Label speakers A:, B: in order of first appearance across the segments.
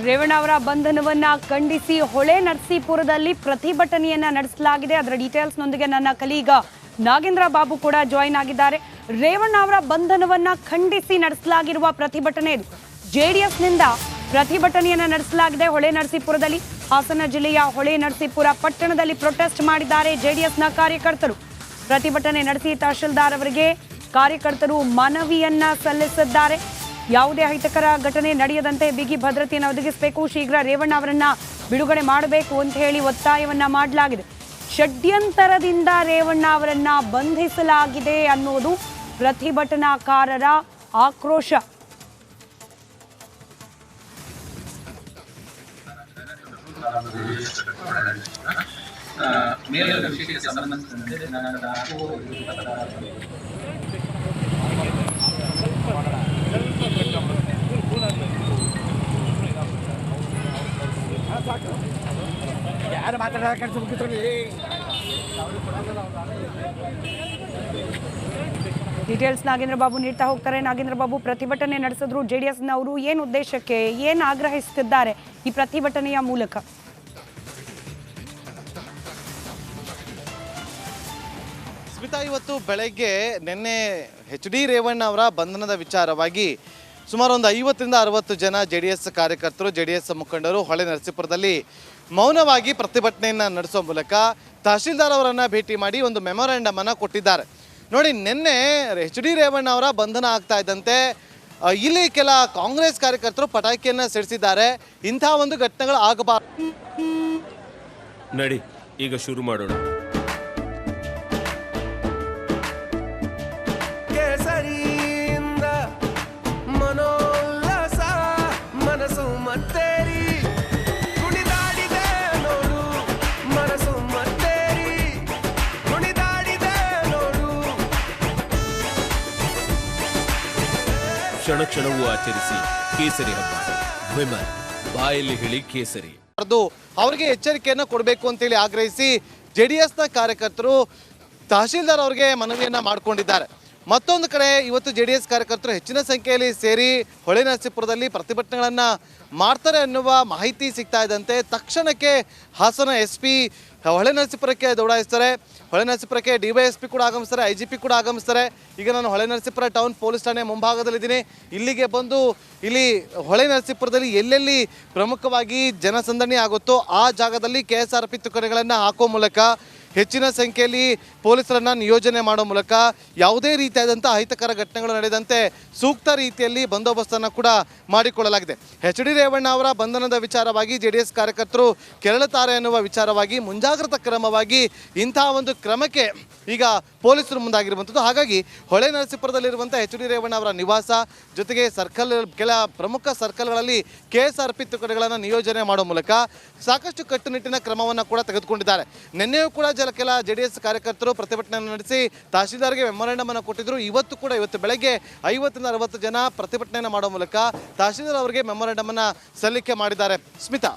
A: ರೇವಣ್ಣ ಅವರ ಬಂಧನವನ್ನ ಖಂಡಿಸಿ ಹೊಳೆ ನರಸೀಪುರದಲ್ಲಿ ಪ್ರತಿಭಟನೆಯನ್ನ ನಡೆಸಲಾಗಿದೆ. ಅದರ ಡೀಟೇಲ್ಸ್ನೊಂದಿಗೆ ನನ್ನ ಕಲೀಗ ನಾಗೇಂದ್ರ ಬಾಬು ಕೂಡ ಜಾಯಿನ್ ಆಗಿದ್ದಾರೆ. ರೇವಣ್ಣ ಅವರ ಬಂಧನವನ್ನ ಖಂಡಿಸಿ ನಡೆಸಲಾಗಿರುವ ಪ್ರತಿಭಟನೆ ಇದು. ಜೆಡಿಎಸ್ನಿಂದ ಪ್ರತಿಭಟನೆಯನ್ನ ನಡೆಸಲಾಗಿದೆ ಹೊಳೆ ನರಸೀಪುರದಲ್ಲಿ. ಹಾಸನ ಜಿಲ್ಲೆಯ ಹೊಳೆ ನರಸೀಪುರ ಪಟ್ಟಣದಲ್ಲಿ ಪ್ರೊಟೆಸ್ಟ್ ಮಾಡಿದ್ದಾರೆ ಜೆಡಿಎಸ್ನ ಕಾರ್ಯಕರ್ತರು. ಪ್ರತಿಭಟನೆ ನಡೆಸಿ ತಹಶೀಲ್ದಾರ್ ಅವರಿಗೆ ಕಾರ್ಯಕರ್ತರು ಮನವಿಯನ್ನ ಸಲ್ಲಿಸಿದ್ದಾರೆ. ಯಾವುದೇ ಅಹಿತಕರ ಘಟನೆ ನಡೆಯದಂತೆ ಬಿಗಿ ಭದ್ರತೆಯನ್ನು ಒದಗಿಸಬೇಕು, ಶೀಘ್ರ ರೇವಣ್ಣ ಅವರನ್ನ ಬಿಡುಗಡೆ ಮಾಡಬೇಕು ಅಂತ ಹೇಳಿ ಒತ್ತಾಯವನ್ನ ಮಾಡಲಾಗಿದೆ. ಷಡ್ಯಂತರದಿಂದ ರೇವಣ್ಣ ಅವರನ್ನ ಬಂಧಿಸಲಾಗಿದೆ ಅನ್ನೋದು ಪ್ರತಿಭಟನಾಕಾರರ ಆಕ್ರೋಶ.
B: ಯಾರು ಮಾತಾಡೋಕೆ
A: ಡೀಟೇಲ್ಸ್ ನಾಗೇಂದ್ರ ಬಾಬು ನೀಡ್ತಾ ಹೋಗ್ತಾರೆ. ನಾಗೇಂದ್ರ ಬಾಬು, ಪ್ರತಿಭಟನೆ ನಡೆಸಿದ್ರು ಜೆಡಿಎಸ್ನವರು, ಏನು ಉದ್ದೇಶಕ್ಕೆ, ಏನು ಆಗ್ರಹಿಸುತ್ತಿದ್ದಾರೆ ಈ ಪ್ರತಿಭಟನೆಯ ಮೂಲಕ?
C: ಸ್ಮಿತಾ, ಇವತ್ತು ಬೆಳಗ್ಗೆ ನಿನ್ನೆ HD ರೇವಣ್ಣ ಅವರ ಬಂಧನದ ವಿಚಾರವಾಗಿ ಸುಮಾರು ಒಂದು 50ರಿಂದ 60 ಜನ JDS ಕಾರ್ಯಕರ್ತರು, JDS ಮುಖಂಡರು ಹೊಳೆ ನರಸೀಪುರದಲ್ಲಿ ಮೌನವಾಗಿ ಪ್ರತಿಭಟನೆಯನ್ನು ನಡೆಸೋ ಮೂಲಕ ತಹಶೀಲ್ದಾರ್ ಅವರನ್ನು ಭೇಟಿ ಮಾಡಿ ಒಂದು ಮೆಮೊರಾಂಡಮ್ ಅನ್ನು ಕೊಟ್ಟಿದ್ದಾರೆ. ನೋಡಿ, ನಿನ್ನೆ HD ರೇವಣ್ಣ ಅವರ ಬಂಧನ ಆಗ್ತಾ ಇದ್ದಂತೆ ಇಲ್ಲಿ ಕೆಲ ಕಾಂಗ್ರೆಸ್ ಕಾರ್ಯಕರ್ತರು ಪಟಾಕಿಯನ್ನು ಸಿಡಿಸಿದ್ದಾರೆ. ಇಂಥ ಒಂದು ಘಟನೆಗಳು ಆಗಬಾರದು.
D: ನಡಿ ಈಗ ಶುರು ಮಾಡೋಣ. ಕ್ಷಣ ಕ್ಷಣವೂ ಆಚರಿಸಿ ಕೇಸರಿ ಹಬ್ಬ. ವಿಮಲ್ ಬಾಯಲ್ಲಿ ಹೇಳಿ ಕೇಸರಿ.
C: ಅವರಿಗೆ ಎಚ್ಚರಿಕೆಯನ್ನು ಕೊಡಬೇಕು ಅಂತೇಳಿ ಆಗ್ರಹಿಸಿ JDSನ ಕಾರ್ಯಕರ್ತರು ತಹಶೀಲ್ದಾರ್ ಅವರಿಗೆ ಮನವಿಯನ್ನು ಮಾಡಿಕೊಂಡಿದ್ದಾರೆ. ಮತ್ತೊಂದು ಕಡೆ ಇವತ್ತು JDS ಕಾರ್ಯಕರ್ತರು ಹೆಚ್ಚಿನ ಸಂಖ್ಯೆಯಲ್ಲಿ ಸೇರಿ ಹೊಳೆ ನರಸೀಪುರದಲ್ಲಿ ಪ್ರತಿಭಟನೆಗಳನ್ನು ಮಾಡ್ತಾರೆ ಅನ್ನುವ ಮಾಹಿತಿ ಸಿಗ್ತಾ ಇದ್ದಂತೆ ತಕ್ಷಣಕ್ಕೆ ಹಾಸನ SP ಹೊಳೆ ನರಸೀಪುರಕ್ಕೆ ದೌಡಾಯಿಸ್ತಾರೆ. ಹೊಳೆ ನರಸೀಪುರಕ್ಕೆ DYSP ಕೂಡ ಆಗಮಿಸ್ತಾರೆ, IGP ಕೂಡ ಆಗಮಿಸ್ತಾರೆ. ಈಗ ನಾನು ಹೊಳೆ ನರಸೀಪುರ ಟೌನ್ ಪೊಲೀಸ್ ಠಾಣೆ ಮುಂಭಾಗದಲ್ಲಿದ್ದೀನಿ. ಇಲ್ಲಿಗೆ ಬಂದು ಇಲ್ಲಿ ಹೊಳೆ ನರಸೀಪುರದಲ್ಲಿ ಎಲ್ಲೆಲ್ಲಿ ಪ್ರಮುಖವಾಗಿ ಜನಸಂದಣಿ ಆಗುತ್ತೋ ಆ ಜಾಗದಲ್ಲಿ KSRP ತುಕಡಿಗಳನ್ನು ಹಾಕೋ ಮೂಲಕ ಹೆಚ್ಚಿನ ಸಂಖ್ಯೆಯಲ್ಲಿ ಪೊಲೀಸರನ್ನು ನಿಯೋಜನೆ ಮಾಡೋ ಮೂಲಕ ಯಾವುದೇ ರೀತಿಯಾದಂಥ ಅಹಿತಕರ ಘಟನೆಗಳು ನಡೆದಂತೆ ಸೂಕ್ತ ರೀತಿಯಲ್ಲಿ ಬಂದೋಬಸ್ತನ್ನು ಕೂಡ ಮಾಡಿಕೊಳ್ಳಲಾಗಿದೆ. HD ರೇವಣ್ಣ ಅವರ ಬಂಧನದ ವಿಚಾರವಾಗಿ JDS ಕಾರ್ಯಕರ್ತರು ಕೆರಳುತ್ತಾರೆ ಅನ್ನುವ ವಿಚಾರವಾಗಿ ಮುಂಜಾಗ್ರತಾ ಕ್ರಮವಾಗಿ ಇಂತಹ ಒಂದು ಕ್ರಮಕ್ಕೆ ಈಗ ಪೊಲೀಸರು ಮುಂದಾಗಿರುವಂಥದ್ದು. ಹಾಗಾಗಿ ಹೊಳೆ ನರಸೀಪುರದಲ್ಲಿರುವಂಥ HD ರೇವಣ್ಣ ಅವರ ನಿವಾಸ ಜೊತೆಗೆ ಸರ್ಕಲ್, ಕೆಲ ಪ್ರಮುಖ ಸರ್ಕಲ್ಗಳಲ್ಲಿ KSRP ತುಕಡಿಗಳನ್ನು ನಿಯೋಜನೆ ಮಾಡೋ ಮೂಲಕ ಸಾಕಷ್ಟು ಕಟ್ಟುನಿಟ್ಟಿನ ಕ್ರಮವನ್ನು ಕೂಡ ತೆಗೆದುಕೊಂಡಿದ್ದಾರೆ. ನಿನ್ನೆಯೂ ಕೂಡ ಕೆಲ JDS ಕಾರ್ಯಕರ್ತರು ಪ್ರತಿಭಟನೆಯನ್ನು ನಡೆಸಿ ತಹಶೀಲ್ದಾರ್ಗೆ ಮೆಮೊರಾಂಡಮ್ ಅನ್ನು ಕೊಟ್ಟಿದ್ರು. ಇವತ್ತು ಬೆಳಗ್ಗೆ 50ರಿಂದ 60 ಜನ ಪ್ರತಿಭಟನೆಯನ್ನು ಮಾಡೋ ಮೂಲಕ ತಹಶೀಲ್ದಾರ್ ಅವರಿಗೆ ಮೆಮೊರಾಂಡಮ್ ಅನ್ನು ಸಲ್ಲಿಕೆ ಮಾಡಿದ್ದಾರೆ. ಸ್ಮಿತಾ,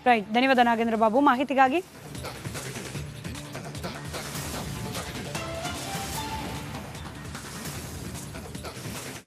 A: ರೈಟ್, ಧನ್ಯವಾದ ನಾಗೇಂದ್ರ ಬಾಬು ಮಾಹಿತಿಗಾಗಿ.